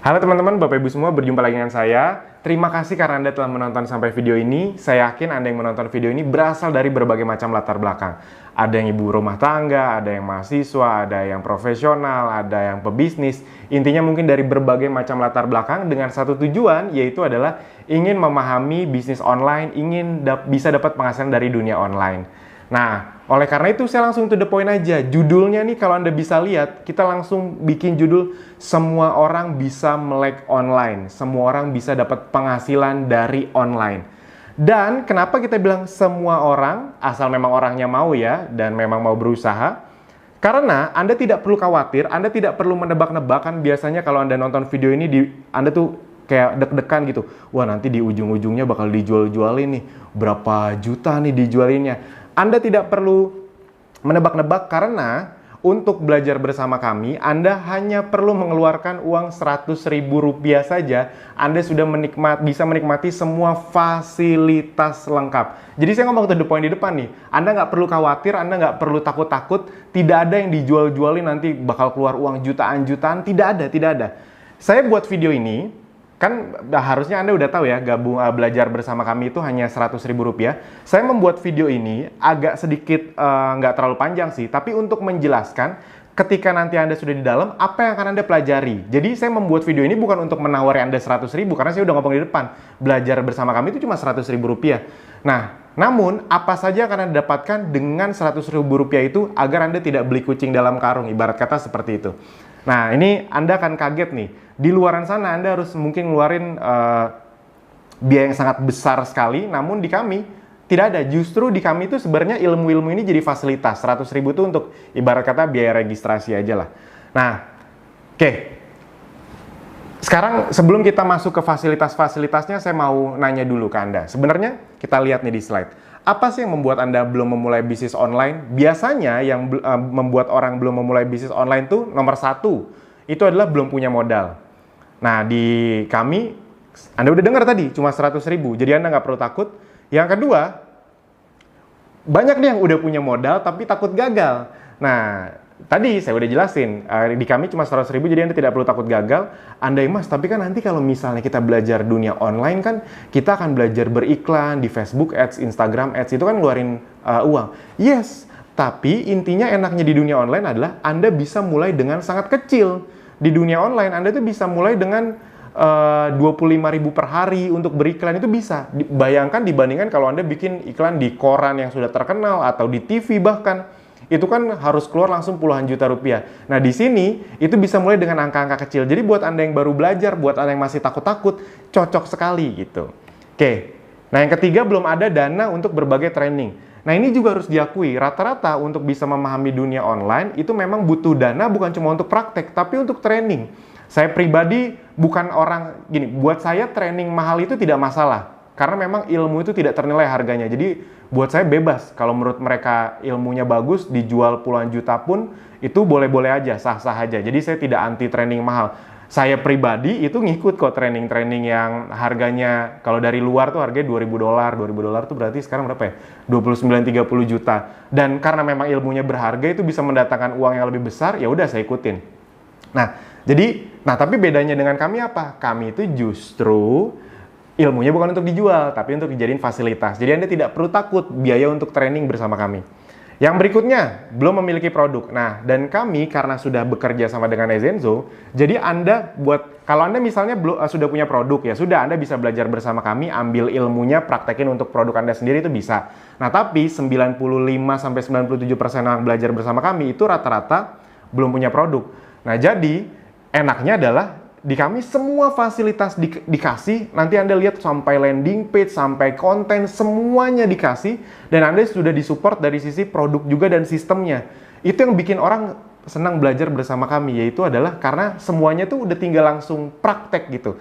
Halo teman-teman, Bapak Ibu semua, berjumpa lagi dengan saya. Terima kasih karena Anda telah menonton sampai video ini. Saya yakin Anda yang menonton video ini berasal dari berbagai macam latar belakang. Ada yang ibu rumah tangga, ada yang mahasiswa, ada yang profesional, ada yang pebisnis. Intinya mungkin dari berbagai macam latar belakang dengan satu tujuan, yaitu adalah ingin memahami bisnis online, ingin bisa dapat penghasilan dari dunia online. Nah, oleh karena itu saya langsung to the point aja. Judulnya nih kalau Anda bisa lihat, kita langsung bikin judul semua orang bisa melek online. Semua orang bisa dapat penghasilan dari online. Dan kenapa kita bilang semua orang, asal memang orangnya mau ya, dan memang mau berusaha. Karena Anda tidak perlu khawatir, Anda tidak perlu menebak-nebak. Kan biasanya kalau Anda nonton video ini, Anda tuh kayak deg-degan gitu. Wah, nanti di ujung-ujungnya bakal dijual-jualin nih. Berapa juta nih dijualinnya. Anda tidak perlu menebak-nebak karena untuk belajar bersama kami, Anda hanya perlu mengeluarkan uang Rp100.000 saja. Anda sudah bisa menikmati semua fasilitas lengkap. Jadi saya ngomong to the point di depan nih. Anda nggak perlu khawatir, Anda nggak perlu takut-takut. Tidak ada yang dijual-jualin nanti bakal keluar uang jutaan-jutaan. Tidak ada. Saya buat video ini, kan harusnya Anda udah tahu ya, gabung belajar bersama kami itu hanya Rp100.000. Saya membuat video ini agak sedikit nggak terlalu panjang sih, tapi untuk menjelaskan ketika nanti Anda sudah di dalam, apa yang akan Anda pelajari. Jadi saya membuat video ini bukan untuk menawari Anda 100.000, karena saya udah ngomong di depan, belajar bersama kami itu cuma Rp100.000. Nah, namun apa saja yang akan Anda dapatkan dengan Rp100.000 itu agar Anda tidak beli kucing dalam karung, ibarat kata seperti itu. Nah, ini Anda akan kaget nih. Di luaran sana Anda harus mungkin ngeluarin biaya yang sangat besar sekali, namun di kami tidak ada. Justru di kami itu sebenarnya ilmu-ilmu ini jadi fasilitas. Rp100.000 itu untuk ibarat kata biaya registrasi aja lah. Nah, oke. Sekarang sebelum kita masuk ke fasilitas-fasilitasnya, saya mau nanya dulu ke Anda. Sebenarnya kita lihat nih di slide. Apa sih yang membuat Anda belum memulai bisnis online? Biasanya yang membuat orang belum memulai bisnis online tuh nomor satu, itu adalah belum punya modal. Nah, di kami, Anda udah dengar tadi, cuma Rp100.000. Jadi Anda nggak perlu takut. Yang kedua, banyak nih yang udah punya modal tapi takut gagal. Nah, tadi saya udah jelasin, di kami cuma Rp100.000, jadi Anda tidak perlu takut gagal. Anda mas, tapi kan nanti kalau misalnya kita belajar dunia online kan, kita akan belajar beriklan di Facebook Ads, Instagram Ads, itu kan ngeluarin uang. Yes, tapi intinya enaknya di dunia online adalah Anda bisa mulai dengan sangat kecil. Di dunia online, Anda tuh bisa mulai dengan 25.000 per hari untuk beriklan, itu bisa. Bayangkan dibandingkan kalau Anda bikin iklan di koran yang sudah terkenal atau di TV bahkan, itu kan harus keluar langsung puluhan juta rupiah. Nah, di sini itu bisa mulai dengan angka-angka kecil. Jadi buat Anda yang baru belajar, buat Anda yang masih takut-takut, cocok sekali gitu. Oke. Nah, yang ketiga, belum ada dana untuk berbagai training. Nah, ini juga harus diakui, rata-rata untuk bisa memahami dunia online itu memang butuh dana bukan cuma untuk praktek, tapi untuk training. Saya pribadi bukan orang, gini, buat saya training mahal itu tidak masalah. Karena memang ilmu itu tidak ternilai harganya. Jadi buat saya bebas, kalau menurut mereka ilmunya bagus, dijual puluhan juta pun, itu boleh-boleh aja, sah-sah aja. Jadi saya tidak anti training mahal. Saya pribadi itu ngikut kok training-training yang harganya, kalau dari luar tuh harganya $2.000. $2.000 tuh berarti sekarang berapa ya? 29-30 juta. Dan karena memang ilmunya berharga, itu bisa mendatangkan uang yang lebih besar, ya udah saya ikutin. Nah, tapi bedanya dengan kami apa? Kami itu justru ilmunya bukan untuk dijual, tapi untuk dijadiin fasilitas. Jadi Anda tidak perlu takut biaya untuk training bersama kami. Yang berikutnya, belum memiliki produk. Nah, dan kami karena sudah bekerja sama dengan Ezenzo, jadi kalau Anda misalnya sudah punya produk, ya sudah, Anda bisa belajar bersama kami, ambil ilmunya, praktekin untuk produk Anda sendiri, itu bisa. Nah, tapi 95-97% yang belajar bersama kami itu rata-rata belum punya produk. Nah, jadi enaknya adalah di kami semua fasilitas dikasih, nanti Anda lihat sampai landing page, sampai konten, semuanya dikasih, dan Anda sudah disupport dari sisi produk juga dan sistemnya. Itu yang bikin orang senang belajar bersama kami, yaitu adalah karena semuanya tuh udah tinggal langsung praktek gitu.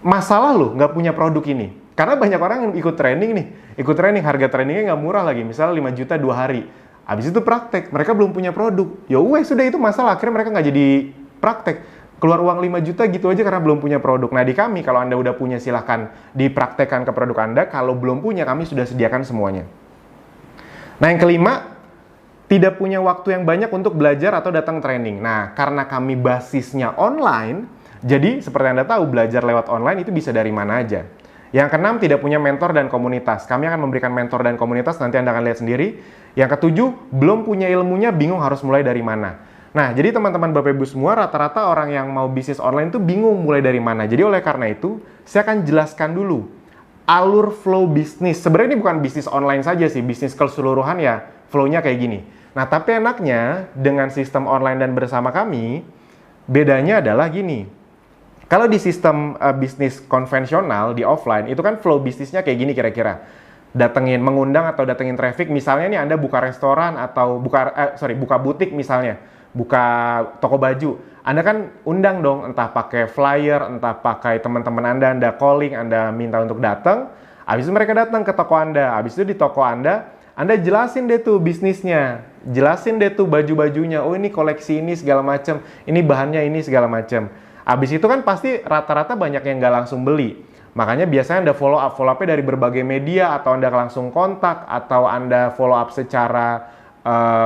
Masalah loh nggak punya produk ini, karena banyak orang yang ikut training, harga trainingnya nggak murah lagi, misalnya 5 juta 2 hari. Habis itu praktek, mereka belum punya produk. Ya sudah itu masalah, akhirnya mereka nggak jadi praktek, keluar uang 5 juta gitu aja karena belum punya produk. Nah, di kami kalau Anda udah punya silahkan dipraktekkan ke produk Anda, kalau belum punya kami sudah sediakan semuanya. Nah, yang kelima, tidak punya waktu yang banyak untuk belajar atau datang training. Nah, karena kami basisnya online, jadi seperti Anda tahu, belajar lewat online itu bisa dari mana aja. Yang keenam, tidak punya mentor dan komunitas. Kami akan memberikan mentor dan komunitas, nanti Anda akan lihat sendiri. Yang ketujuh, belum punya ilmunya, bingung harus mulai dari mana. Nah, jadi teman-teman Bapak Ibu semua, rata-rata orang yang mau bisnis online itu bingung mulai dari mana. Jadi oleh karena itu, saya akan jelaskan dulu alur flow bisnis. Sebenarnya ini bukan bisnis online saja sih, bisnis keseluruhan ya, flow-nya kayak gini. Nah, tapi enaknya dengan sistem online dan bersama kami, bedanya adalah gini. Kalau di sistem bisnis konvensional, di offline, itu kan flow bisnisnya kayak gini kira-kira. Mengundang atau datengin traffic, misalnya nih Anda buka restoran atau buka butik misalnya, buka toko baju. Anda kan undang dong, entah pakai flyer, entah pakai teman-teman Anda calling, Anda minta untuk datang. Habis itu mereka datang ke toko Anda. Habis itu di toko Anda jelasin deh tuh bisnisnya. Jelasin deh tuh baju-bajunya. Oh, ini koleksi ini segala macam. Ini bahannya ini segala macam. Habis itu kan pasti rata-rata banyak yang nggak langsung beli. Makanya biasanya Anda follow up-nya dari berbagai media, atau Anda langsung kontak, atau Anda follow up secara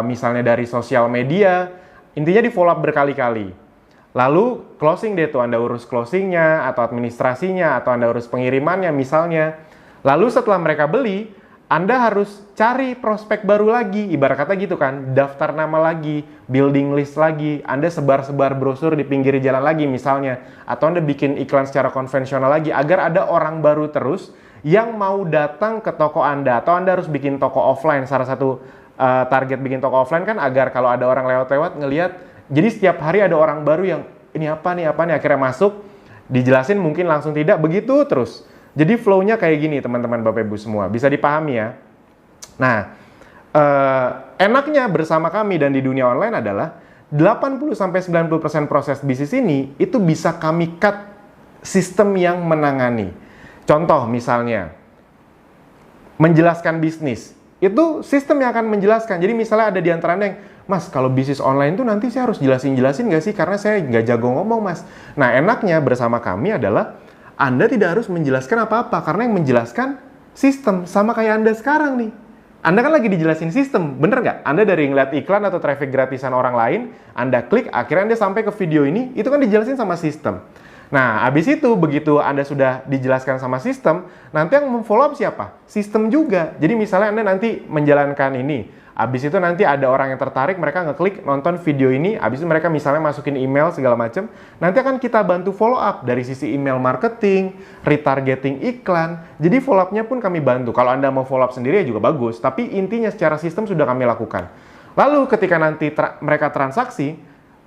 misalnya dari sosial media. Intinya di follow up berkali-kali. Lalu closing deh tuh, Anda urus closingnya, atau administrasinya, atau Anda urus pengirimannya misalnya. Lalu setelah mereka beli, Anda harus cari prospek baru lagi, ibarat kata gitu kan, daftar nama lagi, building list lagi, Anda sebar-sebar brosur di pinggir jalan lagi misalnya, atau Anda bikin iklan secara konvensional lagi, agar ada orang baru terus yang mau datang ke toko Anda, atau Anda harus bikin toko offline. Salah satu target bikin toko offline kan agar kalau ada orang lewat-lewat ngelihat, jadi setiap hari ada orang baru yang ini apa nih, akhirnya masuk, dijelasin mungkin langsung tidak, begitu terus. Jadi flow-nya kayak gini teman-teman Bapak Ibu semua, bisa dipahami ya. Nah, enaknya bersama kami dan di dunia online adalah 80-90% proses bisnis ini itu bisa kami cut sistem yang menangani. Contoh misalnya, menjelaskan bisnis. Itu sistem yang akan menjelaskan. Jadi misalnya ada di antara Anda yang, Mas, kalau bisnis online tuh nanti saya harus jelasin nggak sih? Karena saya nggak jago ngomong, Mas. Nah, enaknya bersama kami adalah Anda tidak harus menjelaskan apa-apa, karena yang menjelaskan sistem. Sama kayak Anda sekarang nih. Anda kan lagi dijelasin sistem, bener nggak? Anda dari ngeliat iklan atau traffic gratisan orang lain, Anda klik, akhirnya Anda sampai ke video ini, itu kan dijelasin sama sistem. Nah, habis itu, begitu Anda sudah dijelaskan sama sistem, nanti yang memfollow up siapa? Sistem juga. Jadi misalnya Anda nanti menjalankan ini, habis itu nanti ada orang yang tertarik, mereka ngeklik nonton video ini, habis itu mereka misalnya masukin email segala macam, nanti akan kita bantu follow up dari sisi email marketing, retargeting iklan. Jadi follow up-nya pun kami bantu. Kalau Anda mau follow up sendiri ya juga bagus, tapi intinya secara sistem sudah kami lakukan. Lalu ketika nanti mereka transaksi,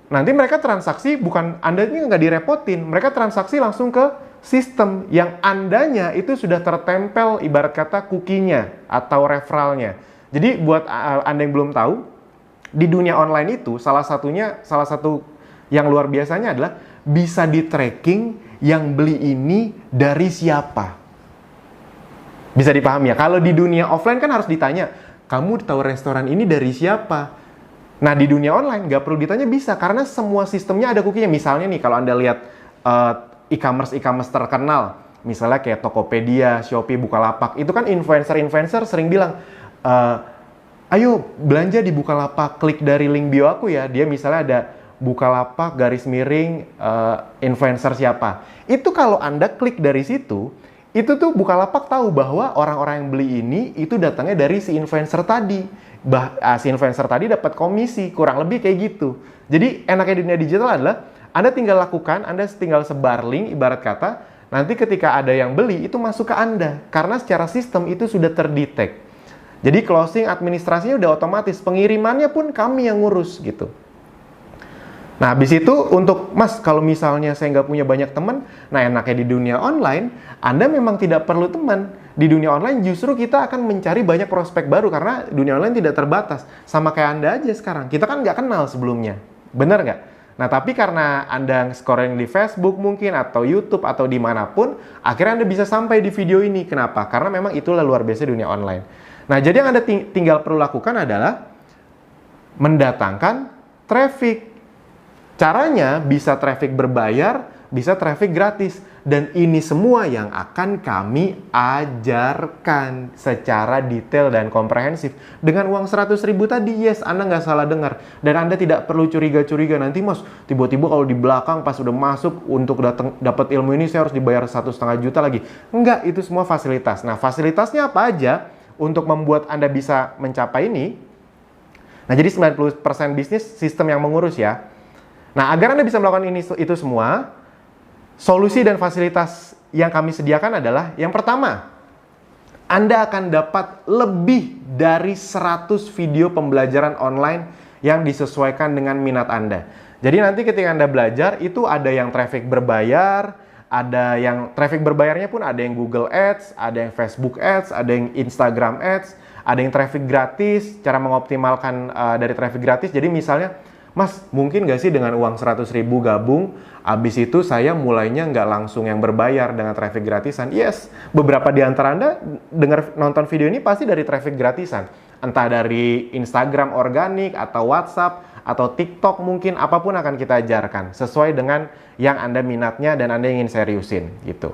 nanti mereka transaksi bukan Anda ini nggak direpotin, mereka transaksi langsung ke sistem yang Andanya itu sudah tertempel ibarat kata cookie-nya atau referralnya. Jadi buat Anda yang belum tahu, di dunia online itu salah satu yang luar biasanya adalah bisa di tracking yang beli ini dari siapa. Bisa dipahami ya? Kalau di dunia offline kan harus ditanya, kamu tahu restoran ini dari siapa? Nah, di dunia online nggak perlu ditanya, bisa, karena semua sistemnya ada cookie-nya. Misalnya nih, kalau Anda lihat e-commerce terkenal, misalnya kayak Tokopedia, Shopee, Bukalapak, itu kan influencer sering bilang, ayo belanja di Bukalapak, klik dari link bio aku ya. Dia misalnya ada Bukalapak _ influencer siapa. Itu kalau Anda klik dari situ, itu tuh Bukalapak tahu bahwa orang-orang yang beli ini itu datangnya dari si influencer tadi. Si influencer tadi dapat komisi, kurang lebih kayak gitu. Jadi enaknya dunia digital adalah Anda tinggal lakukan, Anda tinggal sebar link ibarat kata, nanti ketika ada yang beli itu masuk ke Anda, karena secara sistem itu sudah terdetek. Jadi closing administrasinya udah otomatis, pengirimannya pun kami yang ngurus gitu. Nah, habis itu untuk, Mas, kalau misalnya saya nggak punya banyak teman, nah enaknya di dunia online, Anda memang tidak perlu teman. Di dunia online justru kita akan mencari banyak prospek baru, karena dunia online tidak terbatas. Sama kayak Anda aja sekarang, kita kan nggak kenal sebelumnya. Bener nggak? Nah, tapi karena Anda scoring di Facebook mungkin, atau YouTube, atau dimanapun, akhirnya Anda bisa sampai di video ini. Kenapa? Karena memang itulah luar biasa dunia online. Nah, jadi yang Anda tinggal perlu lakukan adalah mendatangkan traffic. Caranya bisa traffic berbayar, bisa traffic gratis. Dan ini semua yang akan kami ajarkan secara detail dan komprehensif. Dengan uang 100.000 tadi, yes, Anda nggak salah dengar. Dan Anda tidak perlu curiga-curiga, nanti Mas, tiba-tiba kalau di belakang pas udah masuk untuk dapat ilmu ini saya harus dibayar 1,5 juta lagi. Enggak, itu semua fasilitas. Nah, fasilitasnya apa aja untuk membuat Anda bisa mencapai ini? Nah, jadi 90% bisnis sistem yang mengurus ya. Nah, agar Anda bisa melakukan itu semua, solusi dan fasilitas yang kami sediakan adalah yang pertama, Anda akan dapat lebih dari 100 video pembelajaran online yang disesuaikan dengan minat Anda. Jadi nanti ketika Anda belajar, itu ada yang traffic berbayar, ada yang traffic berbayarnya pun ada yang Google Ads, ada yang Facebook Ads, ada yang Instagram Ads, ada yang traffic gratis, cara mengoptimalkan dari traffic gratis. Jadi misalnya, Mas, mungkin nggak sih dengan uang 100.000 gabung, abis itu saya mulainya nggak langsung yang berbayar dengan traffic gratisan? Yes, beberapa di antara Anda nonton video ini pasti dari traffic gratisan. Entah dari Instagram organik, atau WhatsApp, atau TikTok mungkin, apapun akan kita ajarkan. Sesuai dengan yang Anda minatnya dan Anda ingin seriusin, gitu.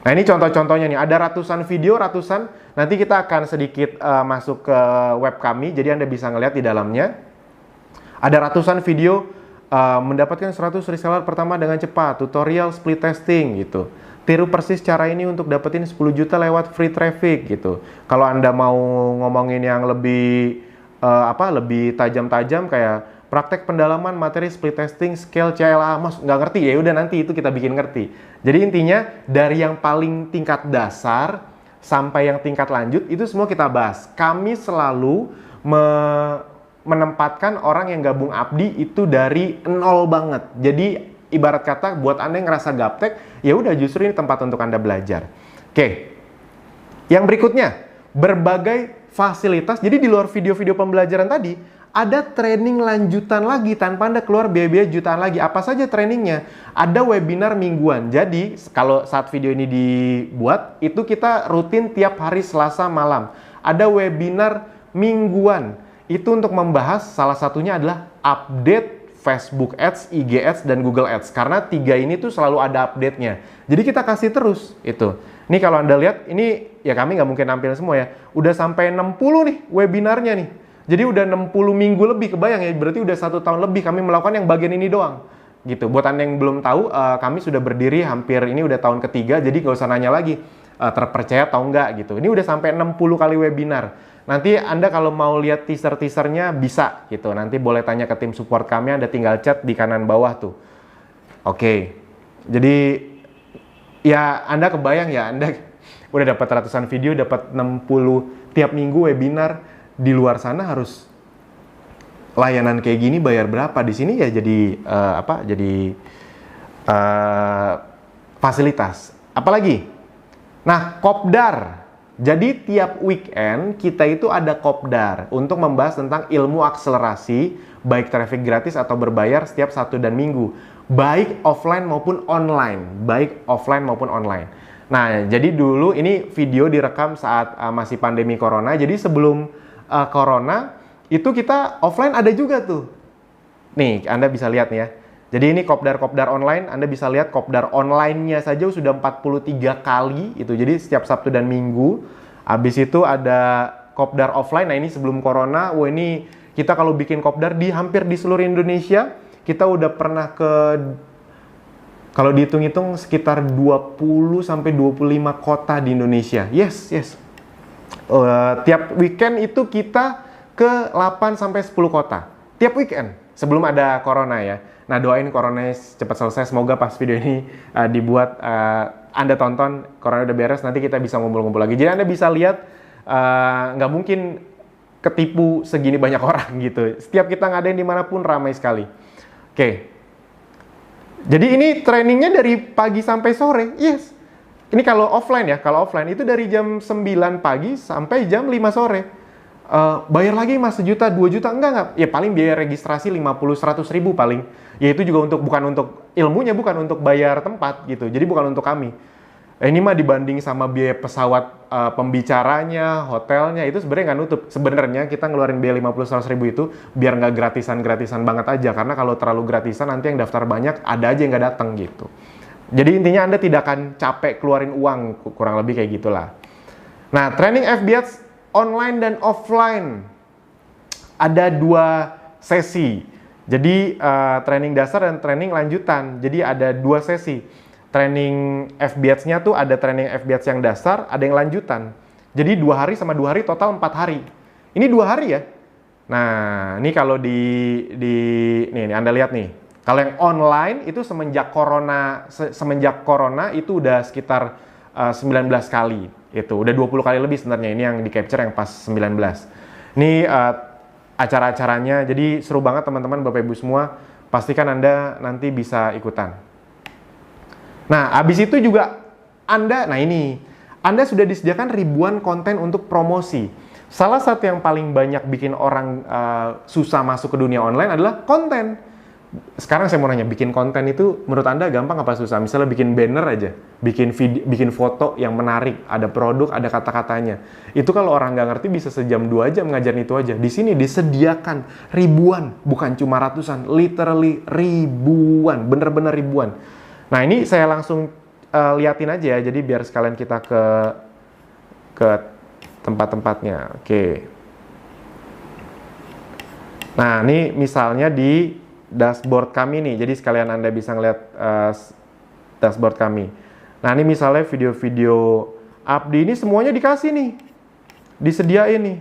Nah, ini contoh-contohnya nih, ada ratusan video, nanti kita akan sedikit masuk ke web kami, jadi Anda bisa ngeliat di dalamnya. Ada ratusan video mendapatkan 100 reseller pertama dengan cepat, tutorial split testing gitu. Tiru persis cara ini untuk dapetin 10 juta lewat free traffic gitu. Kalau Anda mau ngomongin yang lebih lebih tajam-tajam kayak praktek pendalaman materi split testing scale CLA, Mas nggak ngerti ya udah nanti itu kita bikin ngerti. Jadi intinya dari yang paling tingkat dasar sampai yang tingkat lanjut itu semua kita bahas. Kami selalu menempatkan orang yang gabung Abdi itu dari nol banget. Jadi ibarat kata buat Anda yang ngerasa gaptek, ya udah justru ini tempat untuk Anda belajar. Oke. Yang berikutnya, berbagai fasilitas. Jadi di luar video-video pembelajaran tadi, ada training lanjutan lagi tanpa Anda keluar biaya-biaya jutaan lagi. Apa saja trainingnya? Ada webinar mingguan. Jadi kalau saat video ini dibuat, itu kita rutin tiap hari Selasa malam. Ada webinar mingguan. Itu untuk membahas salah satunya adalah update Facebook Ads, IG Ads, dan Google Ads. Karena 3 ini tuh selalu ada update-nya. Jadi kita kasih terus itu. Ini kalau Anda lihat, ini ya kami nggak mungkin nampil semua ya. Udah sampai 60 nih webinarnya nih. Jadi udah 60 minggu lebih, kebayang ya. Berarti udah 1 tahun lebih kami melakukan yang bagian ini doang. Gitu. Buat Anda yang belum tahu, kami sudah berdiri hampir ini udah tahun ketiga. Jadi nggak usah nanya lagi terpercaya atau enggak gitu. Ini udah sampai 60 kali webinar. Nanti Anda kalau mau lihat teaser-teasernya bisa gitu. Nanti boleh tanya ke tim support kami, Anda tinggal chat di kanan bawah tuh. Oke. Jadi ya Anda kebayang ya, Anda udah dapat ratusan video, dapat 60 tiap minggu webinar. Di luar sana harus layanan kayak gini bayar berapa? Di sini ya jadi fasilitas. Apalagi? Nah, kopdar. Jadi tiap weekend kita itu ada kopdar untuk membahas tentang ilmu akselerasi baik traffic gratis atau berbayar setiap Sabtu dan Minggu, baik offline maupun online, Nah, jadi dulu ini video direkam saat masih pandemi corona. Jadi sebelum corona itu kita offline ada juga tuh. Nih, Anda bisa lihat nih ya. Jadi ini kopdar online, Anda bisa lihat kopdar online-nya saja sudah 43 kali itu. Jadi setiap Sabtu dan Minggu. Habis itu ada kopdar offline. Nah, ini sebelum corona. Wah, ini kita kalau bikin kopdar hampir di seluruh Indonesia, kita udah pernah ke, kalau dihitung-hitung sekitar 20 sampai 25 kota di Indonesia. Yes. Tiap weekend itu kita ke 8 sampai 10 kota. Tiap weekend sebelum ada corona ya. Nah, doain corona cepat selesai. Semoga pas video ini dibuat, Anda tonton, corona udah beres, nanti kita bisa ngumpul-ngumpul lagi. Jadi Anda bisa lihat, nggak mungkin ketipu segini banyak orang gitu. Setiap kita ngadain dimanapun ramai sekali. Oke. Jadi ini trainingnya dari pagi sampai sore. Yes. Ini kalau offline ya. Kalau offline itu dari jam 9 pagi sampai jam 5 sore. Bayar lagi Mas 1 juta, 2 juta, enggak. Ya paling biaya registrasi 50-100 ribu paling. Ya itu juga bukan untuk ilmunya, bukan untuk bayar tempat gitu. Jadi bukan untuk kami. Ini mah dibanding sama biaya pesawat pembicaranya, hotelnya, itu sebenarnya nggak nutup. Sebenarnya kita ngeluarin biaya 50-100 ribu itu biar nggak gratisan banget aja. Karena kalau terlalu gratisan nanti yang daftar banyak, ada aja yang nggak datang gitu. Jadi intinya Anda tidak akan capek keluarin uang, kurang lebih kayak gitulah. Nah, training FB Ads online dan offline ada 2 sesi. Jadi training dasar dan training lanjutan. Jadi ada 2 sesi. Training FB Ads-nya tuh ada training FB Ads yang dasar, ada yang lanjutan. Jadi 2 hari sama 2 hari total 4 hari. Ini 2 hari ya. Nah, ini kalau nih Anda lihat nih. Kalau yang online itu semenjak corona itu udah sekitar 19 kali. Itu udah 20 kali lebih sebenarnya. Ini yang di capture yang pas 19. Ini acara-acaranya. Jadi seru banget teman-teman, Bapak Ibu semua. Pastikan Anda nanti bisa ikutan. Nah, habis itu juga Anda sudah disediakan ribuan konten untuk promosi. Salah satu yang paling banyak bikin orang susah masuk ke dunia online adalah konten. Sekarang saya mau nanya, bikin konten itu menurut Anda gampang apa susah? Misalnya bikin banner aja, bikin video, bikin foto yang menarik, ada produk, ada kata-katanya. Itu kalau orang nggak ngerti bisa sejam 2 jam ngajarin itu aja. Di sini disediakan ribuan, bukan cuma ratusan, literally ribuan, bener-bener ribuan. Nah, ini saya langsung liatin aja ya, jadi biar sekalian kita ke tempat-tempatnya. Oke. Nah, ini misalnya di dashboard kami nih, jadi sekalian Anda bisa ngeliat dashboard kami. Nah, ini misalnya video-video Abdi ini semuanya dikasih nih, disediain nih.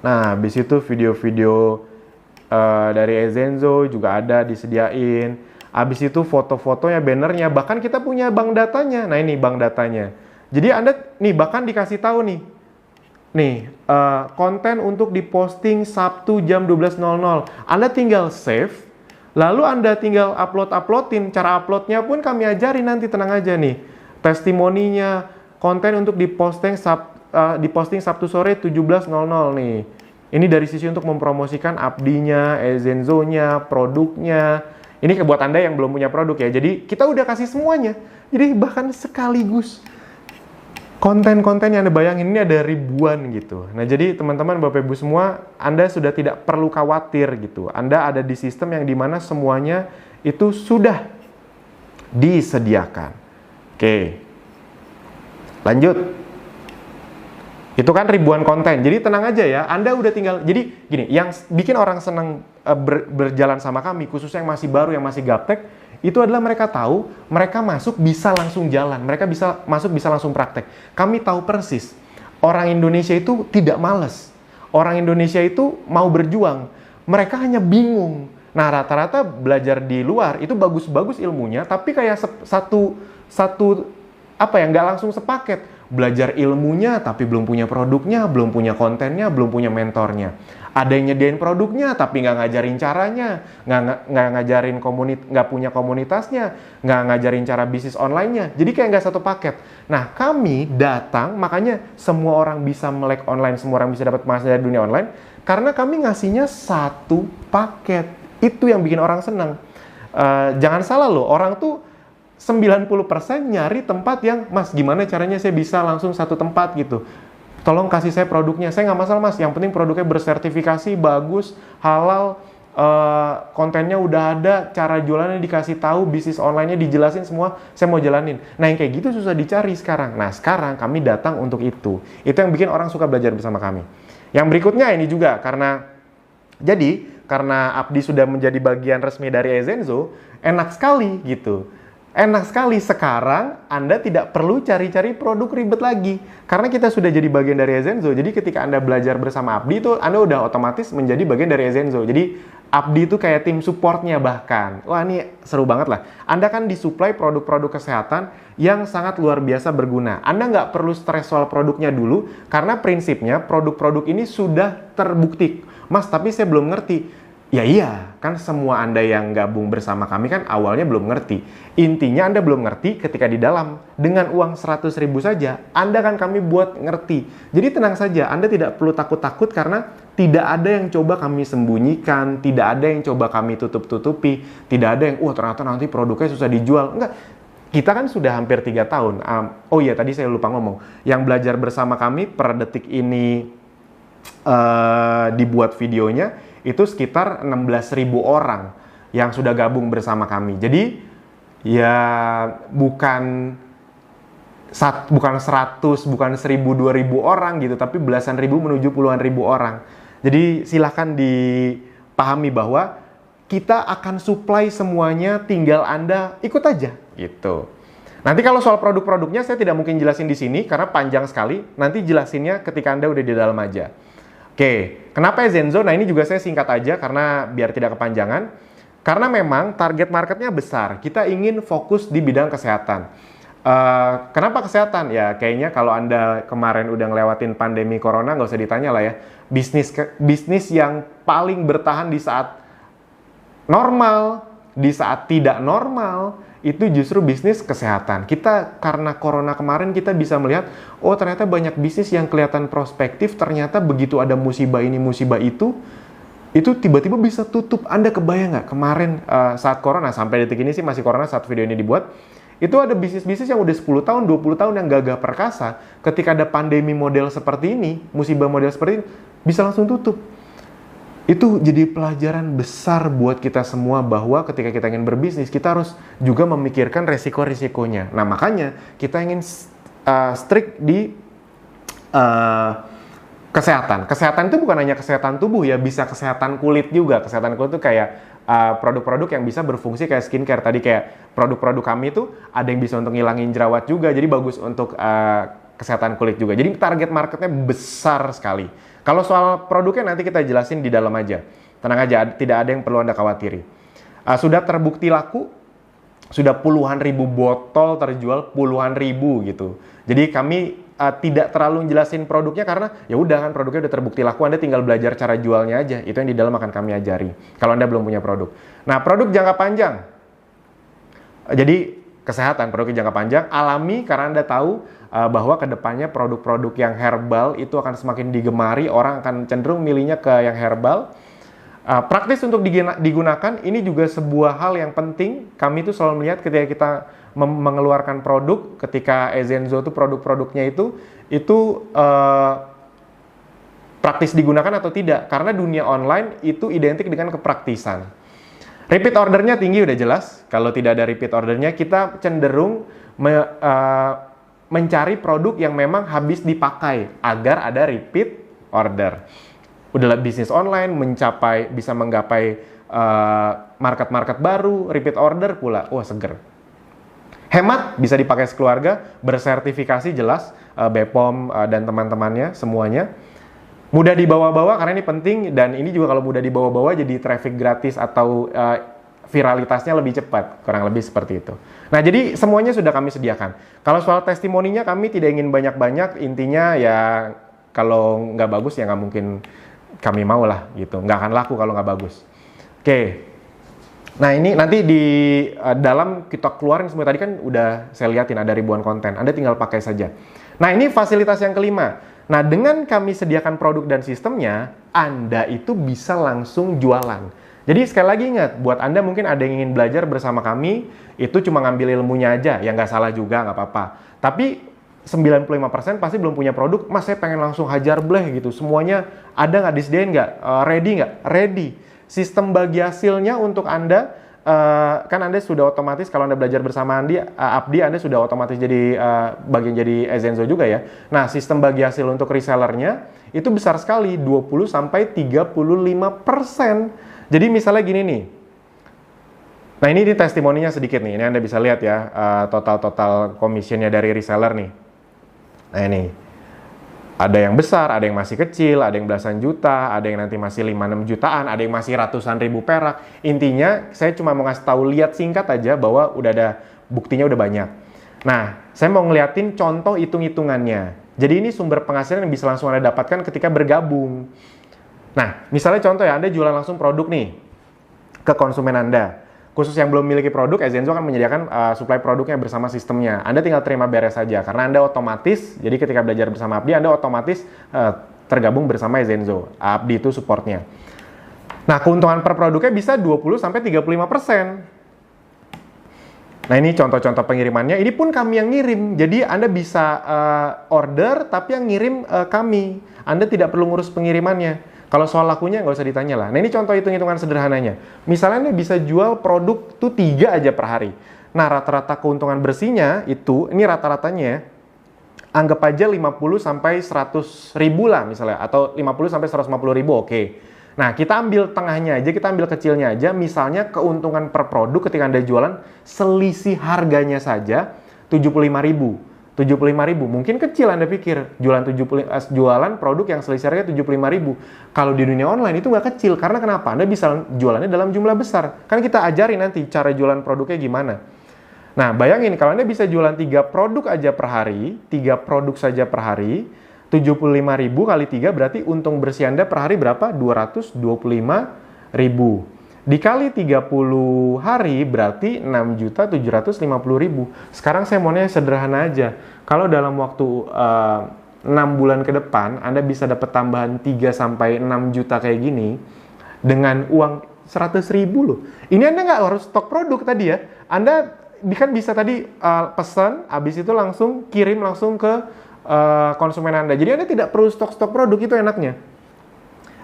Nah, habis itu video-video dari Ezenzo juga ada disediain. Habis itu foto-fotonya, bannernya, bahkan kita punya bank datanya. Nah, ini bank datanya. Jadi Anda nih bahkan dikasih tahu nih, konten untuk diposting Sabtu jam 12.00. Anda tinggal save, lalu Anda tinggal uploadin. Cara uploadnya pun kami ajarin nanti, tenang aja nih. Testimoninya, konten untuk diposting Sabtu sore 17.00 nih. Ini dari sisi untuk mempromosikan Abdinya, Ezenzo-nya, produknya. Ini buat Anda yang belum punya produk ya. Jadi kita udah kasih semuanya. Jadi bahkan sekaligus konten-konten yang Anda bayangin ini ada ribuan gitu. Nah, jadi teman-teman, Bapak Ibu semua, Anda sudah tidak perlu khawatir gitu. Anda ada di sistem yang dimana semuanya itu sudah disediakan. Oke. Lanjut. Itu kan ribuan konten. Jadi tenang aja ya, Anda udah tinggal. Jadi gini, yang bikin orang senang berjalan sama kami, khususnya yang masih baru, yang masih gaptek, itu adalah mereka tahu, mereka masuk bisa langsung jalan, mereka bisa masuk bisa langsung praktek. Kami tahu persis, orang Indonesia itu tidak malas. Orang Indonesia itu mau berjuang, mereka hanya bingung. Nah, rata-rata belajar di luar itu bagus-bagus ilmunya, tapi kayak nggak langsung sepaket. Belajar ilmunya tapi belum punya produknya, belum punya kontennya, belum punya mentornya. Ada yang nyediain produknya tapi nggak ngajarin caranya, nggak ngajarin nggak punya komunitasnya, nggak ngajarin cara bisnis online-nya. Jadi kayak nggak satu paket. Nah, kami datang, makanya semua orang bisa melek online, semua orang bisa dapat penghasilan dari dunia online, karena kami ngasihnya satu paket. Itu yang bikin orang senang. Jangan salah loh, orang tuh 90% nyari tempat yang, Mas, gimana caranya saya bisa langsung satu tempat gitu. Tolong kasih saya produknya. Saya nggak masalah, Mas. Yang penting produknya bersertifikasi, bagus, halal, kontennya udah ada, cara jualannya dikasih tahu, bisnis online-nya dijelasin semua, saya mau jalanin. Nah, yang kayak gitu susah dicari sekarang. Nah, sekarang kami datang untuk itu. Itu yang bikin orang suka belajar bersama kami. Yang berikutnya ini juga, karena Abdi sudah menjadi bagian resmi dari Ezenzo, enak sekali gitu. Enak sekali sekarang Anda tidak perlu cari-cari produk ribet lagi. Karena kita sudah jadi bagian dari Ezenzo. Jadi ketika Anda belajar bersama Abdi itu Anda udah otomatis menjadi bagian dari Ezenzo. Jadi Abdi itu kayak tim supportnya bahkan. Wah, ini seru banget lah. Anda kan disuplai produk-produk kesehatan yang sangat luar biasa berguna. Anda nggak perlu stres soal produknya dulu. Karena prinsipnya produk-produk ini sudah terbukti. Mas, tapi saya belum ngerti. Ya iya, kan semua Anda yang gabung bersama kami kan awalnya belum ngerti. Intinya Anda belum ngerti ketika di dalam. Dengan uang 100.000 saja, Anda kan kami buat ngerti. Jadi tenang saja, Anda tidak perlu takut-takut karena tidak ada yang coba kami sembunyikan, tidak ada yang coba kami tutup-tutupi, tidak ada yang, ternyata nanti produknya susah dijual. Enggak, kita kan sudah hampir 3 tahun. Oh iya, tadi saya lupa ngomong. Yang belajar bersama kami per detik ini dibuat videonya, itu sekitar 16.000 orang yang sudah gabung bersama kami. Jadi ya bukan bukan 100, bukan 1000, 2000 orang gitu, tapi belasan ribu menuju puluhan ribu orang. Jadi silahkan dipahami bahwa kita akan supply semuanya, tinggal Anda ikut aja gitu. Nanti kalau soal produk-produknya saya tidak mungkin jelasin di sini karena panjang sekali. Nanti jelasinnya ketika Anda udah di dalam aja. Oke, kenapa Ezenzo? Nah ini juga saya singkat aja karena biar tidak kepanjangan. Karena memang target marketnya besar. Kita ingin fokus di bidang kesehatan. Kenapa kesehatan? Ya kayaknya kalau Anda kemarin udah ngelewatin pandemi corona, nggak usah ditanya lah ya. Bisnis yang paling bertahan di saat normal, di saat tidak normal, itu justru bisnis kesehatan. Kita karena corona kemarin kita bisa melihat, oh ternyata banyak bisnis yang kelihatan prospektif, ternyata begitu ada musibah ini, musibah itu tiba-tiba bisa tutup. Anda kebayang nggak kemarin saat corona, sampai detik ini sih masih corona saat video ini dibuat, itu ada bisnis-bisnis yang udah 10 tahun, 20 tahun yang gagah perkasa, ketika ada pandemi model seperti ini, musibah model seperti ini, bisa langsung tutup. Itu jadi pelajaran besar buat kita semua bahwa ketika kita ingin berbisnis, kita harus juga memikirkan resiko-risikonya. Nah, makanya kita ingin strict di kesehatan. Kesehatan itu bukan hanya kesehatan tubuh ya, bisa kesehatan kulit juga. Kesehatan kulit itu kayak produk-produk yang bisa berfungsi kayak skincare. Tadi kayak produk-produk kami itu ada yang bisa untuk ngilangin jerawat juga, jadi bagus untuk kesehatan kulit juga. Jadi target marketnya besar sekali. Kalau soal produknya nanti kita jelasin di dalam aja. Tenang aja, tidak ada yang perlu Anda khawatiri. Sudah terbukti laku, sudah puluhan ribu botol terjual, puluhan ribu gitu. Jadi kami tidak terlalu jelasin produknya karena ya udah kan produknya udah terbukti laku, Anda tinggal belajar cara jualnya aja. Itu yang di dalam akan kami ajari kalau Anda belum punya produk. Nah, produk jangka panjang. Jadi kesehatan, produk jangka panjang, alami karena Anda tahu bahwa kedepannya produk-produk yang herbal itu akan semakin digemari, orang akan cenderung milihnya ke yang herbal. Praktis untuk digunakan, ini juga sebuah hal yang penting. Kami itu selalu melihat ketika kita mengeluarkan produk, ketika Ezenzo itu produk-produknya itu praktis digunakan atau tidak. Karena dunia online itu identik dengan kepraktisan. Repeat ordernya tinggi udah jelas. Kalau tidak ada repeat ordernya, kita cenderung mencari produk yang memang habis dipakai agar ada repeat order. Udah bisnis online bisa menggapai market-market baru, repeat order pula, wah seger. Hemat, bisa dipakai sekeluarga, bersertifikasi jelas, BPOM dan teman-temannya semuanya. Mudah dibawa-bawa karena ini penting, dan ini juga kalau mudah dibawa-bawa jadi traffic gratis atau viralitasnya lebih cepat, kurang lebih seperti itu. Nah, jadi semuanya sudah kami sediakan. Kalau soal testimoninya kami tidak ingin banyak-banyak, intinya ya kalau nggak bagus ya nggak mungkin kami mau lah gitu, nggak akan laku kalau nggak bagus. Oke. Nah ini nanti di dalam kita keluarin semua, tadi kan udah saya liatin ada ribuan konten, Anda tinggal pakai saja. Nah ini fasilitas yang kelima. Nah dengan kami sediakan produk dan sistemnya, Anda itu bisa langsung jualan. Jadi sekali lagi ingat, buat Anda mungkin ada yang ingin belajar bersama kami, itu cuma ngambil ilmunya aja, ya nggak salah juga, nggak apa-apa. Tapi 95% pasti belum punya produk, Mas saya pengen langsung hajar bleh gitu, semuanya ada nggak, disediain nggak, ready nggak? Ready. Sistem bagi hasilnya untuk Anda, kan Anda sudah otomatis kalau Anda belajar bersama Abdi, Anda sudah otomatis jadi bagian jadi Ezenzo juga ya. Nah, sistem bagi hasil untuk resellernya itu besar sekali, 20-35%. Jadi misalnya gini nih, nah ini testimoninya sedikit nih, ini Anda bisa lihat ya, total commissionnya dari reseller nih. Nah ini, ada yang besar, ada yang masih kecil, ada yang belasan juta, ada yang nanti masih 5-6 jutaan, ada yang masih ratusan ribu perak. Intinya, saya cuma mau ngasih tahu, lihat singkat aja bahwa udah ada, buktinya udah banyak. Nah, saya mau ngeliatin contoh hitung-hitungannya. Jadi ini sumber penghasilan yang bisa langsung Anda dapatkan ketika bergabung. Nah, misalnya contoh ya, Anda jualan langsung produk nih ke konsumen Anda. Khusus yang belum memiliki produk, Ezenzo akan menyediakan supply produknya bersama sistemnya. Anda tinggal terima beres saja, karena Anda otomatis, jadi ketika belajar bersama Abdi, Anda otomatis tergabung bersama Ezenzo. Abdi itu supportnya. Nah, keuntungan per produknya bisa 20-35%. Nah, ini contoh-contoh pengirimannya. Ini pun kami yang ngirim. Jadi, Anda bisa order, tapi yang ngirim kami. Anda tidak perlu ngurus pengirimannya. Kalau soal lakunya nggak usah ditanya lah. Nah ini contoh hitung-hitungan sederhananya. Misalnya Anda bisa jual produk tuh 3 aja per hari. Nah, rata-rata keuntungan bersihnya itu, ini rata-ratanya ya, anggap aja 50 sampai 100 ribu lah misalnya, atau 50 sampai 150 ribu, oke. Nah, kita ambil tengahnya aja, kita ambil kecilnya aja, misalnya keuntungan per produk ketika Anda jualan, selisih harganya saja 75 ribu. 75 ribu, mungkin kecil Anda pikir, jualan produk yang selisih harga 75 ribu. Kalau di dunia online itu nggak kecil, karena kenapa? Anda bisa jualannya dalam jumlah besar. Kan kita ajarin nanti cara jualan produknya gimana. Nah, bayangin kalau Anda bisa jualan 3 produk aja per hari, 3 produk saja per hari, 75.000 kali 3 berarti untung bersih Anda per hari berapa? 225.000. Dikali 30 hari berarti 6.750.000. Sekarang saya maunya sederhana aja. Kalau dalam waktu 6 bulan ke depan Anda bisa dapat tambahan 3 sampai 6 juta kayak gini dengan uang 100.000 loh. Ini Anda nggak harus stok produk tadi ya. Anda kan bisa tadi pesan, habis itu langsung kirim langsung ke konsumen Anda. Jadi Anda tidak perlu stok-stok produk, itu enaknya.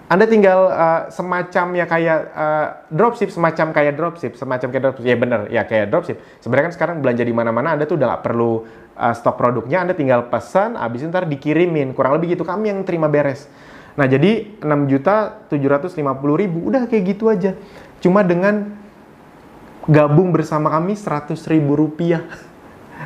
Anda tinggal semacam ya kayak dropship, semacam kayak dropship. Ya bener, ya kayak dropship. Sebenarnya kan sekarang belanja di mana-mana Anda tuh udah nggak perlu stok produknya, Anda tinggal pesan, habis itu ntar dikirimin. Kurang lebih gitu, kami yang terima beres. Nah, jadi 6.750.000, udah kayak gitu aja. Cuma dengan gabung bersama kami 100.000 rupiah.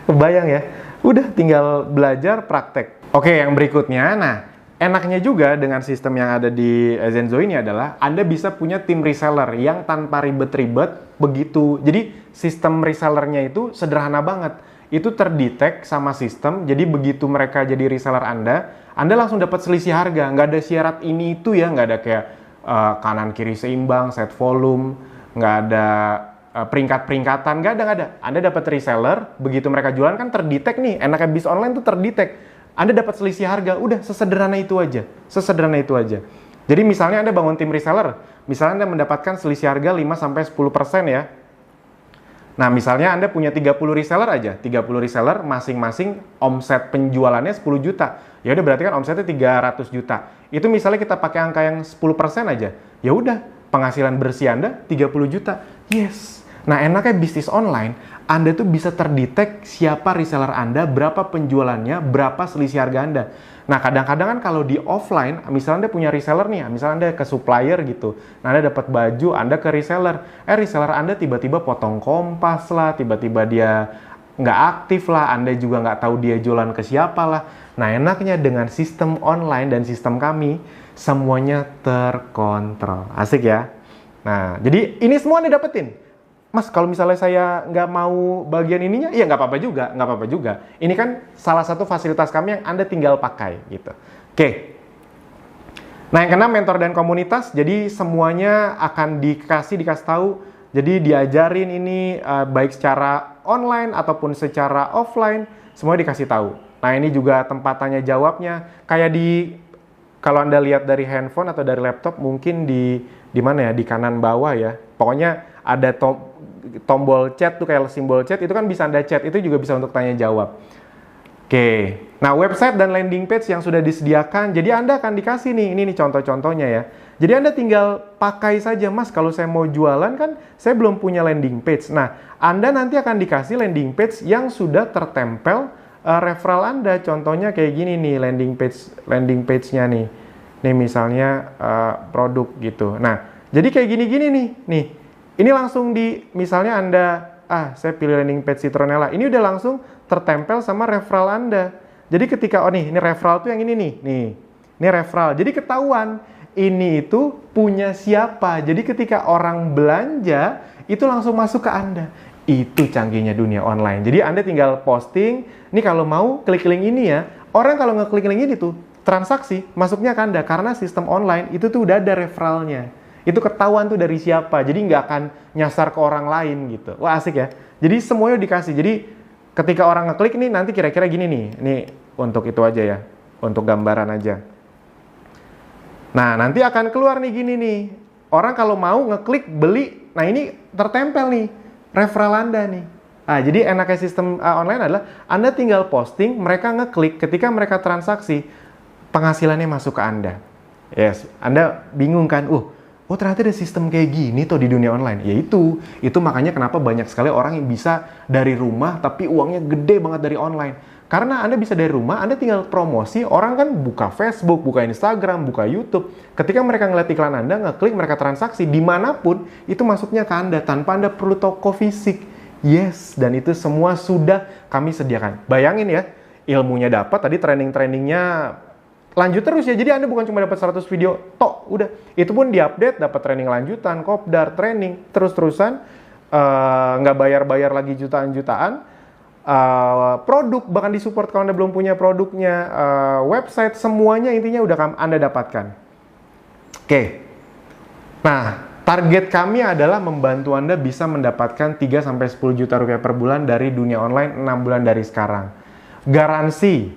Kebayang ya? Udah tinggal belajar praktek. Oke, yang berikutnya, nah enaknya juga dengan sistem yang ada di Zenzo ini adalah Anda bisa punya tim reseller yang tanpa ribet-ribet begitu. Jadi sistem resellernya itu sederhana banget. Itu terdetek sama sistem, jadi begitu mereka jadi reseller Anda langsung dapat selisih harga. Nggak ada syarat ini itu ya, nggak ada kayak kanan kiri seimbang, set volume, nggak ada peringkat-peringkatan, nggak ada. Anda dapat reseller, begitu mereka jualan kan terdetek nih, enaknya bis online tuh terdetek. Anda dapat selisih harga, udah sesederhana itu aja. Jadi misalnya Anda bangun tim reseller, misalnya Anda mendapatkan selisih harga 5-10% ya. Nah, misalnya Anda punya 30 reseller aja, 30 reseller masing-masing omset penjualannya 10 juta. Ya udah berarti kan omsetnya 300 juta. Itu misalnya kita pakai angka yang 10% aja. Ya udah, penghasilan bersih Anda 30 juta. Yes. Nah, enaknya bisnis online, Anda tuh bisa terdetek siapa reseller Anda, berapa penjualannya, berapa selisih harga Anda. Nah, kadang-kadang kan kalau di offline, misalnya Anda punya reseller nih, misalnya Anda ke supplier gitu. Nah, Anda dapat baju, Anda ke reseller. Reseller Anda tiba-tiba potong kompas lah, tiba-tiba dia nggak aktif lah, Anda juga nggak tahu dia jualan ke siapa lah. Nah, enaknya dengan sistem online dan sistem kami, semuanya terkontrol. Asik ya? Nah, jadi ini semua Anda dapetin. Mas, kalau misalnya saya nggak mau bagian ininya, ya nggak apa-apa juga. Ini kan salah satu fasilitas kami yang Anda tinggal pakai, gitu. Oke. Nah, yang keenam, mentor dan komunitas. Jadi semuanya akan dikasih tahu. Jadi diajarin ini baik secara online ataupun secara offline, semua dikasih tahu. Nah, ini juga tempat tanya jawabnya. Kayak kalau Anda lihat dari handphone atau dari laptop, mungkin di mana ya, di kanan bawah ya. Pokoknya ada tombol chat tuh, kayak simbol chat, itu kan bisa Anda chat, itu juga bisa untuk tanya jawab. Oke. Nah, website dan landing page yang sudah disediakan, jadi Anda akan dikasih nih, ini nih contoh-contohnya ya. Jadi Anda tinggal pakai saja, Mas, kalau saya mau jualan kan saya belum punya landing page. Nah, Anda nanti akan dikasih landing page yang sudah tertempel referral Anda. Contohnya kayak gini nih, landing page-nya nih. Nih misalnya produk gitu. Nah, jadi kayak gini-gini nih. Ini langsung misalnya Anda, saya pilih landing page Citronella. Ini udah langsung tertempel sama referral Anda. Jadi ketika, ini referral tuh yang ini nih. Ini referral. Jadi ketahuan, ini itu punya siapa. Jadi ketika orang belanja, itu langsung masuk ke Anda. Itu canggihnya dunia online. Jadi Anda tinggal posting, nih kalau mau klik link ini ya. Orang kalau ngeklik link ini tuh, transaksi masuknya ke Anda. Karena sistem online itu tuh udah ada referralnya. Itu ketahuan tuh dari siapa, jadi nggak akan nyasar ke orang lain gitu. Wah, asik ya. Jadi semuanya dikasih. Jadi ketika orang ngeklik nih, nanti kira-kira gini nih. Ini untuk itu aja ya, untuk gambaran aja. Nah, nanti akan keluar nih gini nih. Orang kalau mau ngeklik beli, nah ini tertempel nih referral Anda nih. Nah, jadi enaknya sistem online adalah Anda tinggal posting, mereka ngeklik, ketika mereka transaksi, penghasilannya masuk ke Anda. Yes, Anda bingung kan? oh ternyata ada sistem kayak gini tuh di dunia online. Ya itu makanya kenapa banyak sekali orang yang bisa dari rumah tapi uangnya gede banget dari online. Karena Anda bisa dari rumah, Anda tinggal promosi, orang kan buka Facebook, buka Instagram, buka YouTube. Ketika mereka ngeliat iklan Anda, ngeklik, mereka transaksi, dimanapun, itu masuknya ke Anda, tanpa Anda perlu toko fisik. Yes, dan itu semua sudah kami sediakan. Bayangin ya, ilmunya dapat, tadi training-trainingnya lanjut terus ya. Jadi Anda bukan cuma dapat 100 video, tok, udah. Itu pun diupdate, dapat training lanjutan, kopdar, training, terus-terusan, nggak bayar-bayar lagi jutaan-jutaan. Produk, bahkan disupport kalau Anda belum punya produknya, website, semuanya intinya udah Anda dapatkan. Oke. Nah, target kami adalah membantu Anda bisa mendapatkan 3-10 juta rupiah per bulan dari dunia online 6 bulan dari sekarang. Garansi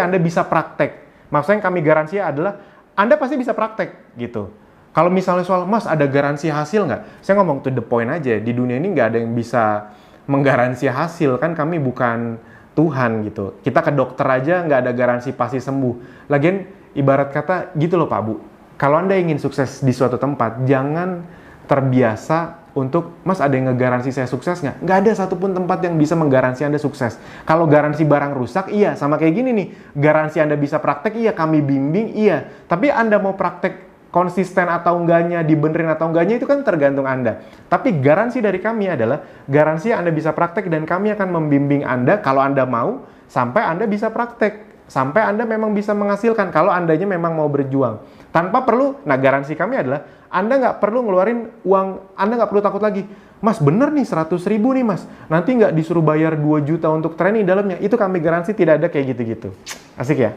Anda bisa praktek. Maksudnya yang kami garansi adalah Anda pasti bisa praktek gitu. Kalau misalnya soal, Mas ada garansi hasil nggak? Saya ngomong to the point aja, di dunia ini nggak ada yang bisa menggaransi hasil, kan kami bukan Tuhan gitu. Kita ke dokter aja nggak ada garansi pasti sembuh. Lagian ibarat kata gitu loh Pak Bu, kalau Anda ingin sukses di suatu tempat, jangan terbiasa untuk, Mas ada yang ngegaransi saya sukses nggak? Nggak ada satupun tempat yang bisa menggaransi Anda sukses. Kalau garansi barang rusak, iya. Sama kayak gini nih, garansi Anda bisa praktek, iya. Kami bimbing, iya. Tapi Anda mau praktek konsisten atau enggaknya, dibenerin atau enggaknya, itu kan tergantung Anda. Tapi garansi dari kami adalah, garansi Anda bisa praktek dan kami akan membimbing Anda kalau Anda mau, sampai Anda bisa praktek. Sampai Anda memang bisa menghasilkan, kalau Andanya memang mau berjuang. Tanpa perlu, nah garansi kami adalah, Anda nggak perlu ngeluarin uang, Anda nggak perlu takut lagi. Mas bener nih 100 ribu nih mas, nanti nggak disuruh bayar 2 juta untuk training dalamnya. Itu kami garansi tidak ada kayak gitu-gitu. Asik ya?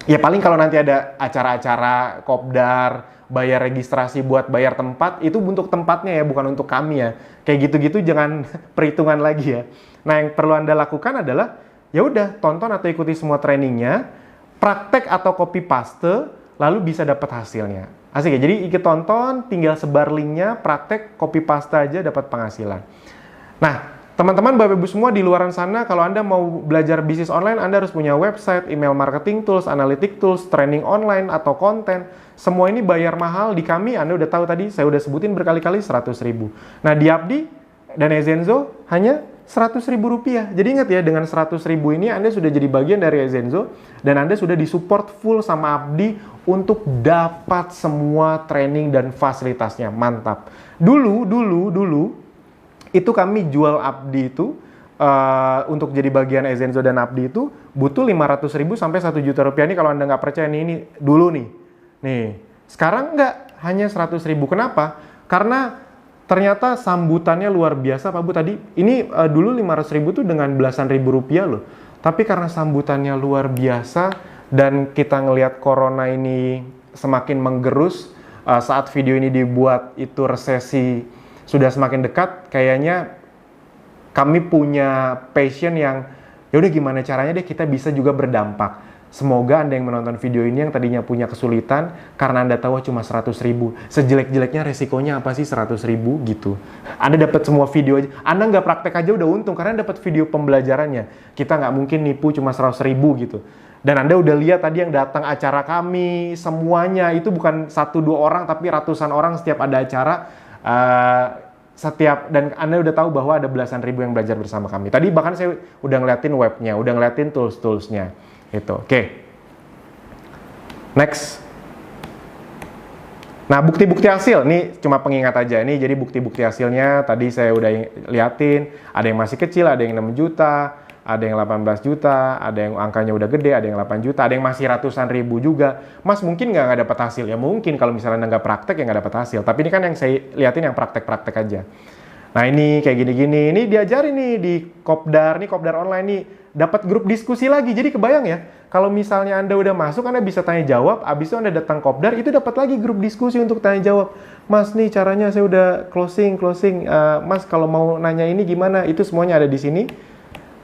Ya paling kalau nanti ada acara-acara kopdar, bayar registrasi buat bayar tempat, itu untuk tempatnya ya, bukan untuk kami ya. Kayak gitu-gitu jangan perhitungan lagi ya. Nah yang perlu Anda lakukan adalah, ya udah tonton atau ikuti semua trainingnya, praktek atau copy paste, lalu bisa dapat hasilnya. Asik ya, jadi ikut tonton, tinggal sebar linknya, praktek, copy paste aja dapat penghasilan. Nah, teman-teman, Bapak Ibu semua di luaran sana, kalau Anda mau belajar bisnis online, Anda harus punya website, email marketing tools, analytic tools, training online, atau konten. Semua ini bayar mahal di kami, Anda udah tahu tadi, saya udah sebutin berkali-kali 100 ribu. Nah, di Abdi dan Ezenzo hanya 100 ribu rupiah. Jadi ingat ya, dengan 100 ribu ini Anda sudah jadi bagian dari Ezenzo, dan Anda sudah disupport full sama Abdi untuk dapat semua training dan fasilitasnya. Mantap. Dulu, itu kami jual Abdi itu untuk jadi bagian Ezenzo dan Abdi itu butuh 500 ribu sampai 1 juta rupiah. Ini kalau Anda nggak percaya ini dulu nih. Sekarang nggak, hanya 100 ribu. Kenapa? Karena ternyata sambutannya luar biasa Pak Bu tadi. Ini dulu 500 ribu tuh dengan belasan ribu rupiah loh. Tapi karena sambutannya luar biasa dan kita ngelihat corona ini semakin menggerus, saat video ini dibuat itu resesi sudah semakin dekat, kayaknya kami punya passion yang, yaudah gimana caranya deh kita bisa juga berdampak. Semoga Anda yang menonton video ini yang tadinya punya kesulitan, karena Anda tahu cuma 100 ribu. Sejelek-jeleknya resikonya apa sih 100 ribu gitu. Anda dapat semua video aja, Anda nggak praktek aja udah untung, karena dapat video pembelajarannya. Kita nggak mungkin nipu cuma 100 ribu gitu. Dan Anda udah lihat tadi yang datang acara kami, semuanya itu bukan 1-2 orang, tapi ratusan orang setiap ada acara. Dan Anda udah tahu bahwa ada belasan ribu yang belajar bersama kami. Tadi bahkan saya udah ngeliatin webnya, udah ngeliatin tools-toolsnya. Gitu. Oke. Next. Nah, bukti-bukti hasil. Ini cuma pengingat aja. Ini jadi bukti-bukti hasilnya. Tadi saya udah liatin. Ada yang masih kecil, ada yang 6 juta, ada yang 18 juta, ada yang angkanya udah gede, ada yang 8 juta, ada yang masih ratusan ribu juga. Mas mungkin nggak dapat hasil? Ya mungkin kalau misalnya nggak praktek ya nggak dapat hasil. Tapi ini kan yang saya liatin yang praktek-praktek aja. Nah ini kayak gini-gini, ini diajarin nih di Kopdar, nih Kopdar online nih, dapat grup diskusi lagi. Jadi kebayang ya, kalau misalnya Anda udah masuk, Anda bisa tanya jawab, abis itu Anda datang Kopdar, itu dapat lagi grup diskusi untuk tanya jawab. Mas nih caranya saya udah closing, Mas kalau mau nanya ini gimana? Itu semuanya ada di sini.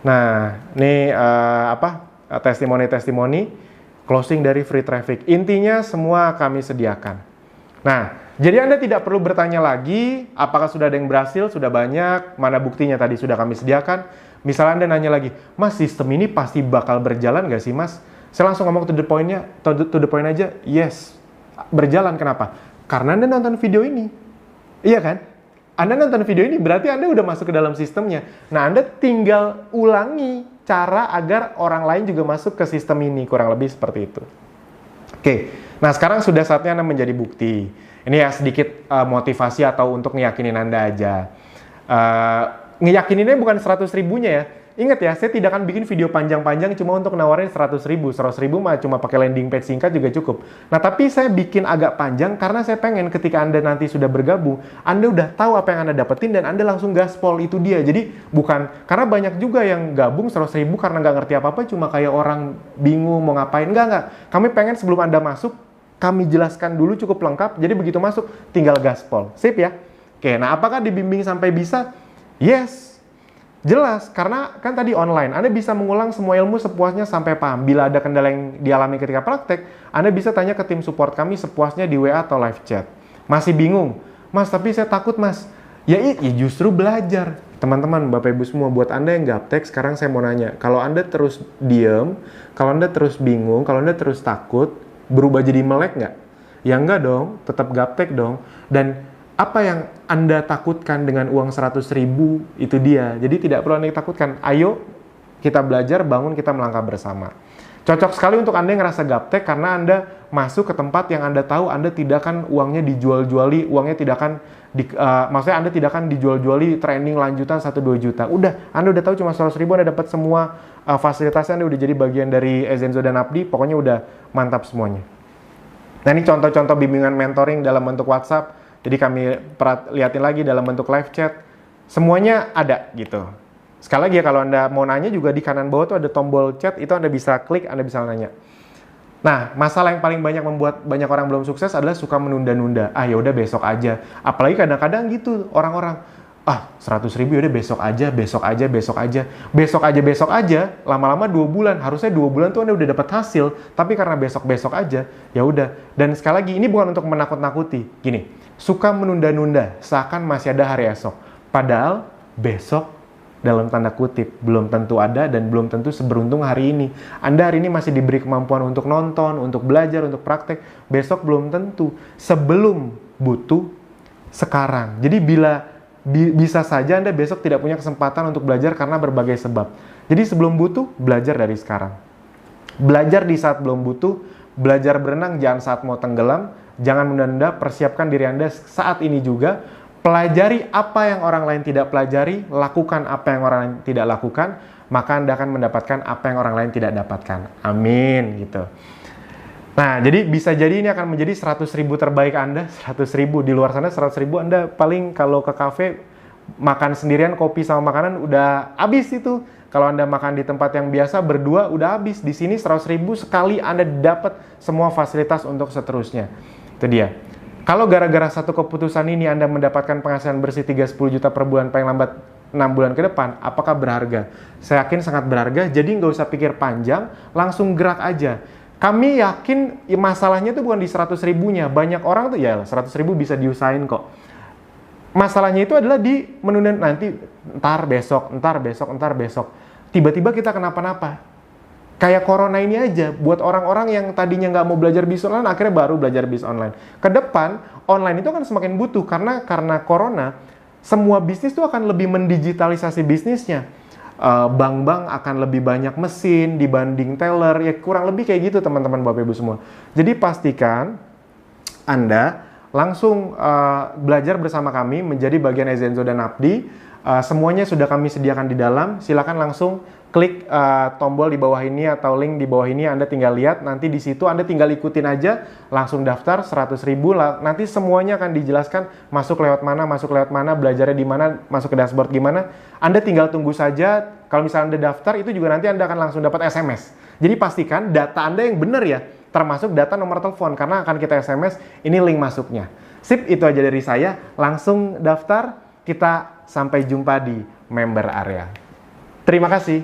Nah, ini testimoni closing dari free traffic. Intinya semua kami sediakan. Nah, jadi Anda tidak perlu bertanya lagi apakah sudah ada yang berhasil, sudah banyak, mana buktinya tadi sudah kami sediakan. Misalnya Anda nanya lagi, Mas sistem ini pasti bakal berjalan nggak sih Mas? Saya langsung ngomong to the point aja, yes, berjalan. Kenapa? Karena Anda nonton video ini. Iya kan? Anda nonton video ini berarti Anda udah masuk ke dalam sistemnya. Nah, Anda tinggal ulangi cara agar orang lain juga masuk ke sistem ini, kurang lebih seperti itu. Oke, nah sekarang sudah saatnya Anda menjadi bukti. Ini ya sedikit motivasi atau untuk ngeyakinin Anda aja. Ngeyakininnya bukan 100 ribunya ya. Ingat ya, saya tidak akan bikin video panjang-panjang cuma untuk nawarin 100 ribu. 100 ribu mah cuma pakai landing page singkat juga cukup. Nah, tapi saya bikin agak panjang karena saya pengen ketika Anda nanti sudah bergabung, Anda udah tahu apa yang Anda dapetin dan Anda langsung gaspol, itu dia. Jadi bukan, karena banyak juga yang gabung 100 ribu karena nggak ngerti apa-apa, cuma kayak orang bingung mau ngapain. Enggak. Kami pengen sebelum Anda masuk, kami jelaskan dulu cukup lengkap, jadi begitu masuk, tinggal gaspol. Sip ya? Oke, nah apakah dibimbing sampai bisa? Yes. Jelas, karena kan tadi online, Anda bisa mengulang semua ilmu sepuasnya sampai paham. Bila ada kendala yang dialami ketika praktek, Anda bisa tanya ke tim support kami sepuasnya di WA atau live chat. Masih bingung? Mas, tapi saya takut mas. Ya justru belajar. Teman-teman, Bapak Ibu semua, buat Anda yang gaptek, sekarang saya mau nanya. Kalau Anda terus diem, kalau Anda terus bingung, kalau Anda terus takut, berubah jadi melek nggak? Ya enggak dong, tetap gaptek dong. Dan apa yang Anda takutkan dengan uang 100 ribu, itu dia. Jadi tidak perlu Anda takutkan. Ayo kita belajar, bangun, kita melangkah bersama. Cocok sekali untuk Anda yang ngerasa gaptek karena Anda masuk ke tempat yang Anda tahu Anda tidak akan uangnya dijual-juali, uangnya tidak akan, maksudnya Anda tidak akan dijual-juali training lanjutan 1-2 juta. Udah, Anda udah tahu cuma 100 ribu Anda dapat semua fasilitasnya, Anda udah jadi bagian dari Ezenzo dan Abdi, pokoknya udah mantap semuanya. Nah ini contoh-contoh bimbingan mentoring dalam bentuk WhatsApp. Jadi kami liatin lagi dalam bentuk live chat. Semuanya ada gitu. Sekali lagi ya, kalau Anda mau nanya juga di kanan bawah tuh ada tombol chat. Itu Anda bisa klik, Anda bisa nanya. Nah, masalah yang paling banyak membuat banyak orang belum sukses adalah suka menunda-nunda. Ya udah besok aja. Apalagi kadang-kadang gitu orang-orang. 100 ribu ya udah besok aja. Besok aja. Lama-lama 2 bulan. Harusnya 2 bulan tuh Anda udah dapat hasil. Tapi karena besok aja, ya udah. Dan sekali lagi, ini bukan untuk menakut-nakuti. Gini, suka menunda-nunda seakan masih ada hari esok. Padahal besok dalam tanda kutip belum tentu ada dan belum tentu seberuntung hari ini. Anda hari ini masih diberi kemampuan untuk nonton, untuk belajar, untuk praktek. Besok belum tentu. Sebelum butuh, sekarang. Jadi bisa saja Anda besok tidak punya kesempatan untuk belajar karena berbagai sebab. Jadi sebelum butuh, belajar dari sekarang. Belajar di saat belum butuh, belajar berenang jangan saat mau tenggelam, jangan menunda, persiapkan diri Anda saat ini juga. Pelajari apa yang orang lain tidak pelajari, lakukan apa yang orang lain tidak lakukan, maka Anda akan mendapatkan apa yang orang lain tidak dapatkan. Amin, gitu. Nah, jadi bisa jadi ini akan menjadi 100 ribu terbaik Anda, 100 ribu. Di luar sana 100 ribu Anda paling kalau ke kafe, makan sendirian, kopi sama makanan udah habis itu. Kalau Anda makan di tempat yang biasa, berdua udah habis. Di sini 100 ribu sekali Anda dapat semua fasilitas untuk seterusnya. Itu dia. Kalau gara-gara satu keputusan ini Anda mendapatkan penghasilan bersih 3-10 juta per bulan paling lambat 6 bulan ke depan, apakah berharga? Saya yakin sangat berharga, jadi nggak usah pikir panjang, langsung gerak aja. Kami yakin masalahnya itu bukan di 100 ribunya. Banyak orang tuh ya 100 ribu bisa diusahain kok. Masalahnya itu adalah di menunda nanti, entar besok. Tiba-tiba kita kenapa-napa. Kayak corona ini aja, buat orang-orang yang tadinya nggak mau belajar bisnis online, akhirnya baru belajar bisnis online. Ke depan, online itu kan semakin butuh, karena corona, semua bisnis tuh akan lebih mendigitalisasi bisnisnya. Bank-bank akan lebih banyak mesin dibanding teller, ya kurang lebih kayak gitu teman-teman Bapak Ibu semua. Jadi pastikan Anda langsung belajar bersama kami menjadi bagian Ezenzo dan Abdi. Semuanya sudah kami sediakan di dalam. Silakan langsung klik tombol di bawah ini atau link di bawah ini, Anda tinggal lihat. Nanti di situ Anda tinggal ikutin aja, langsung daftar 100 ribu. Nanti semuanya akan dijelaskan masuk lewat mana, belajarnya di mana, masuk ke dashboard gimana. Anda tinggal tunggu saja. Kalau misalnya Anda daftar, itu juga nanti Anda akan langsung dapat SMS. Jadi pastikan data Anda yang benar ya, termasuk data nomor telepon, karena akan kita SMS, ini link masuknya. Sip, itu aja dari saya. Langsung daftar, kita sampai jumpa di member area. Terima kasih.